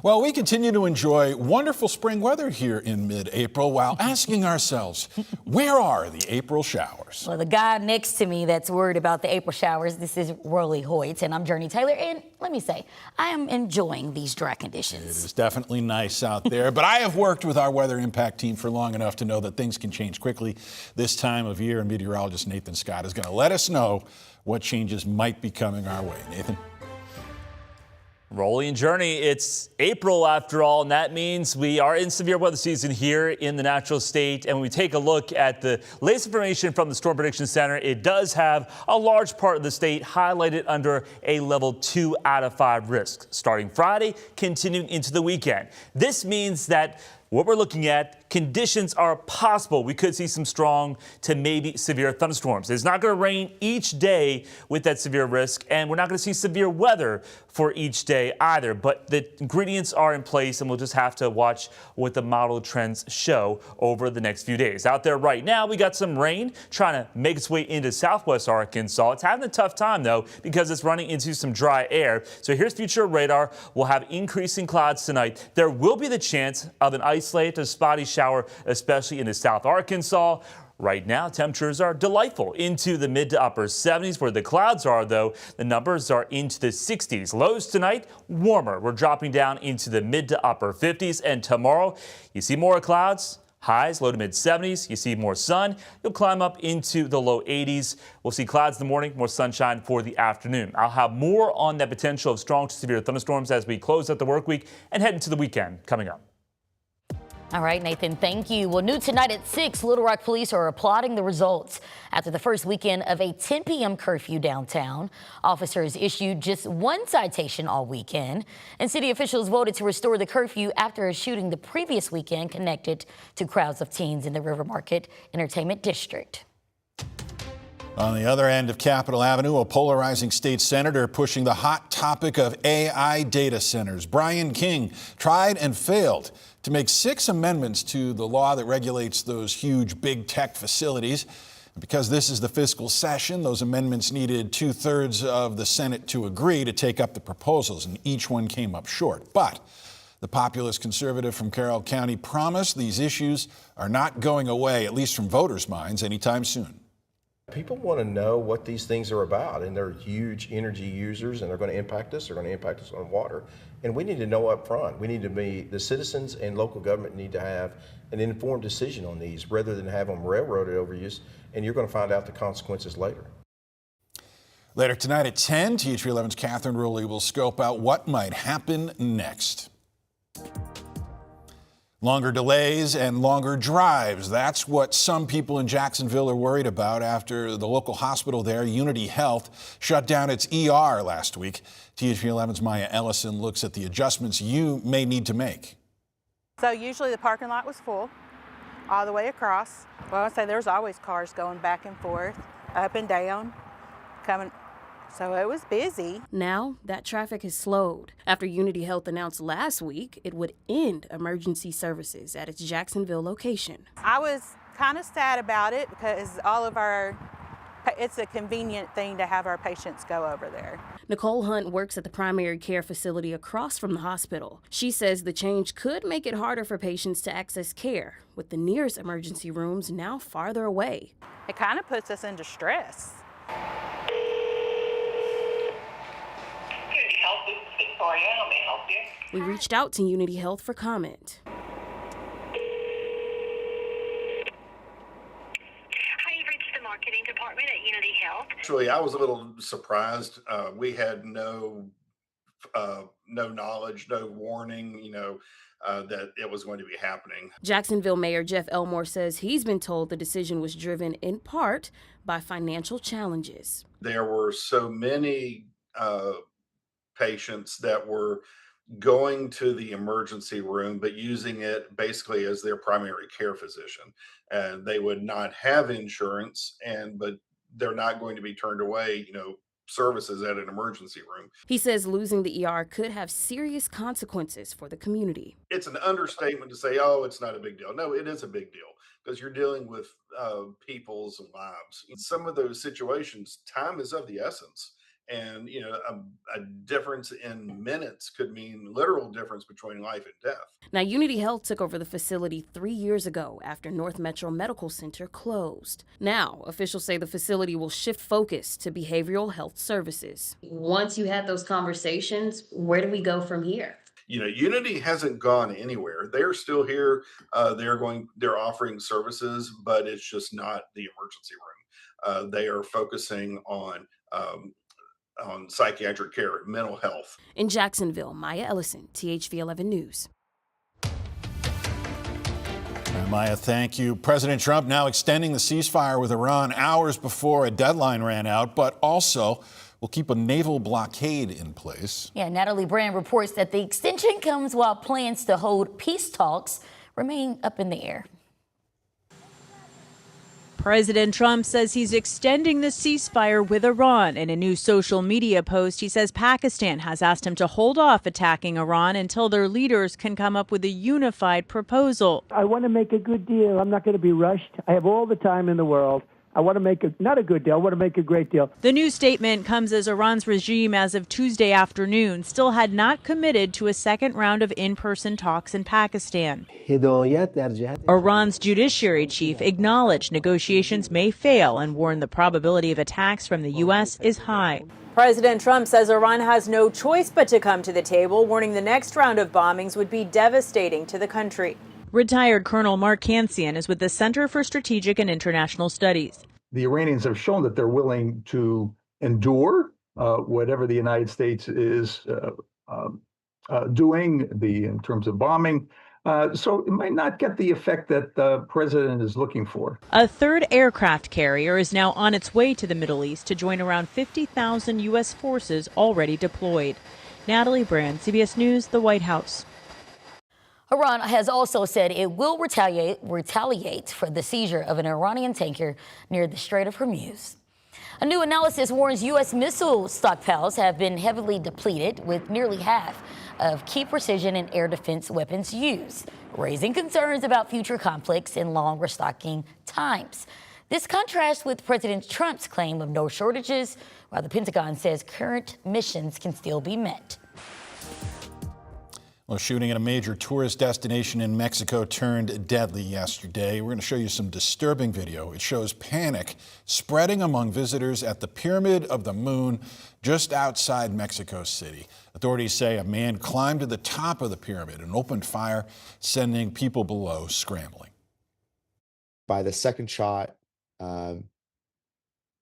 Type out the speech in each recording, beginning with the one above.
Well, we continue to enjoy wonderful spring weather here in mid-April while asking ourselves, where are the April showers? Well, the guy next to me that's worried about the April showers, this is Hoyt, and I'm Jurnee Taylor, and let me say, I am enjoying these dry conditions. It is definitely nice out there, but I have worked with our weather impact team for long enough to know that things can change quickly this time of year, and meteorologist Nathan Scott is going to let us know what changes might be coming our way. Nathan? Rolling Journey, it's April after all, and that means we are in severe weather season here in the natural state. And when we take a look at the latest information from the Storm Prediction Center, it does have a large part of the state highlighted under a level 2 out of 5 risk, starting Friday, continuing into the weekend. This means that what we're looking at, conditions are possible. We could see some strong to maybe severe thunderstorms. It's not going to rain each day with that severe risk, and we're not going to see severe weather for each day either. But the ingredients are in place, and we'll just have to watch what the model trends show over the next few days. Out there right now, we got some rain trying to make its way into southwest Arkansas. It's having a tough time, though, because it's running into some dry air. So here's future radar. We'll have increasing clouds tonight. There will be the chance of an isolated to spotty shower, especially into South Arkansas. Right now, temperatures are delightful into the mid to upper 70s. Where the clouds are, though, the numbers are into the 60s. Lows tonight, warmer. We're dropping down into the mid to upper 50s. And tomorrow, you see more clouds. Highs, low to mid 70s. You see more sun. You'll climb up into the low 80s. We'll see clouds in the morning, more sunshine for the afternoon. I'll have more on that potential of strong to severe thunderstorms as we close out the work week and head into the weekend coming up. All right, Nathan, thank you. Well, new tonight at 6, Little Rock police are applauding the results after the first weekend of a 10 p.m. curfew downtown. Officers issued just one citation all weekend, and city officials voted to restore the curfew after a shooting the previous weekend connected to crowds of teens in the River Market Entertainment District. On the other end of Capitol Avenue, a polarizing state senator pushing the hot topic of AI data centers. Brian King tried and failed to make 6 amendments to the law that regulates those huge big tech facilities. And because this is the fiscal session, those amendments needed 2/3 of the Senate to agree to take up the proposals, and each one came up short. But the populist conservative from Carroll County promised these issues are not going away, at least from voters' minds, anytime soon. People want to know what these things are about, and they're huge energy users, and they're going to impact us. They're going to impact us on water, and we need to know up front. We need to be, the citizens and local government need to have an informed decision on these rather than have them railroaded over you, and you're going to find out the consequences later. Later tonight at 10, THV 11's Catherine Rowley will scope out what might happen next. Longer delays and longer drives. That's what some people in Jacksonville are worried about after the local hospital there, Unity Health, shut down its ER last week. THV 11's Maya Ellison looks at the adjustments you may need to make. So usually the parking lot was full all the way across. Well, I'd say there's always cars going back and forth, up and down, coming. So it was busy. Now that traffic has slowed after Unity Health announced last week it would end emergency services at its Jacksonville location. I was kind of sad about it because it's a convenient thing to have our patients go over there. Nicole Hunt works at the primary care facility across from the hospital. She says the change could make it harder for patients to access care, with the nearest emergency rooms now farther away. It kind of puts us into stress. We reached out to Unity Health for comment. Hi, you've reached the marketing department at Unity Health. Actually, I was a little surprised. We had no knowledge, no warning, that it was going to be happening. Jacksonville Mayor Jeff Elmore says he's been told the decision was driven in part by financial challenges. There were so many patients that were going to the emergency room, but using it basically as their primary care physician. And they would not have insurance, but they're not going to be turned away, services at an emergency room. He says losing the ER could have serious consequences for the community. It's an understatement to say, oh, it's not a big deal. No, it is a big deal because you're dealing with people's lives. In some of those situations, time is of the essence. And, a difference in minutes could mean literal difference between life and death. Now, Unity Health took over the facility 3 years ago after North Metro Medical Center closed. Now, officials say the facility will shift focus to behavioral health services. Once you had those conversations, where do we go from here? Unity hasn't gone anywhere. They're still here. They're offering services, but it's just not the emergency room. They are focusing on psychiatric care, mental health. In Jacksonville, Maya Ellison, THV 11 News. Maya, thank you. President Trump now extending the ceasefire with Iran hours before a deadline ran out, but also will keep a naval blockade in place. Yeah, Natalie Brand reports that the extension comes while plans to hold peace talks remain up in the air. President Trump says he's extending the ceasefire with Iran. In a new social media post, he says Pakistan has asked him to hold off attacking Iran until their leaders can come up with a unified proposal. I want to make a good deal. I'm not going to be rushed. I have all the time in the world. I want to make not a good deal. I want to make a great deal. The new statement comes as Iran's regime, as of Tuesday afternoon, still had not committed to a second round of in-person talks in Pakistan. Iran's judiciary chief acknowledged negotiations may fail and warned the probability of attacks from the U.S. is high. President Trump says Iran has no choice but to come to the table, warning the next round of bombings would be devastating to the country. Retired Colonel Mark Kansian is with the Center for Strategic and International Studies. The Iranians have shown that they're willing to endure whatever the United States is doing in terms of bombing. So it might not get the effect that the president is looking for. A third aircraft carrier is now on its way to the Middle East to join around 50,000 U.S. forces already deployed. Natalie Brand, CBS News, the White House. Iran has also said it will retaliate for the seizure of an Iranian tanker near the Strait of Hormuz. A new analysis warns U.S. missile stockpiles have been heavily depleted, with nearly half of key precision and air defense weapons used, raising concerns about future conflicts and long restocking times. This contrasts with President Trump's claim of no shortages, while the Pentagon says current missions can still be met. Well, shooting at a major tourist destination in Mexico turned deadly yesterday. We're going to show you some disturbing video. It shows panic spreading among visitors at the Pyramid of the Moon just outside Mexico City. Authorities say a man climbed to the top of the pyramid and opened fire, sending people below scrambling. By the second shot,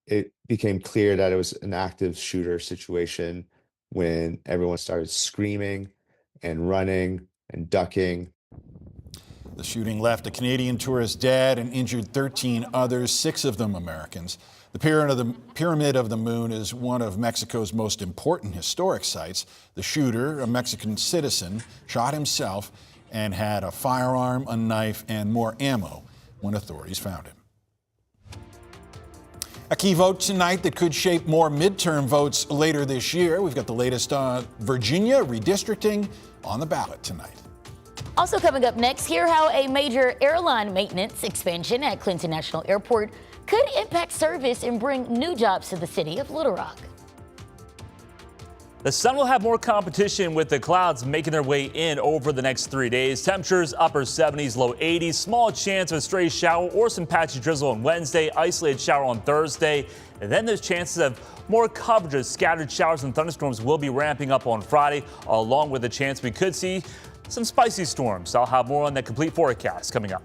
it became clear that it was an active shooter situation when everyone started screaming and running and ducking. The shooting left a Canadian tourist dead and injured 13 others, 6 of them Americans. The Pyramid of the Moon is one of Mexico's most important historic sites. The shooter, a Mexican citizen, shot himself and had a firearm, a knife, and more ammo when authorities found him. A key vote tonight that could shape more midterm votes later this year. We've got the latest on Virginia redistricting on the ballot tonight. Also coming up next, hear how a major airline maintenance expansion at Clinton National Airport could impact service and bring new jobs to the city of Little Rock. The sun will have more competition with the clouds making their way in over the next 3 days. Temperatures upper 70s, low 80s. Small chance of a stray shower or some patchy drizzle on Wednesday. Isolated shower on Thursday. And then there's chances of more coverage as scattered showers and thunderstorms will be ramping up on Friday, along with the chance we could see some spicy storms. I'll have more on the complete forecast coming up.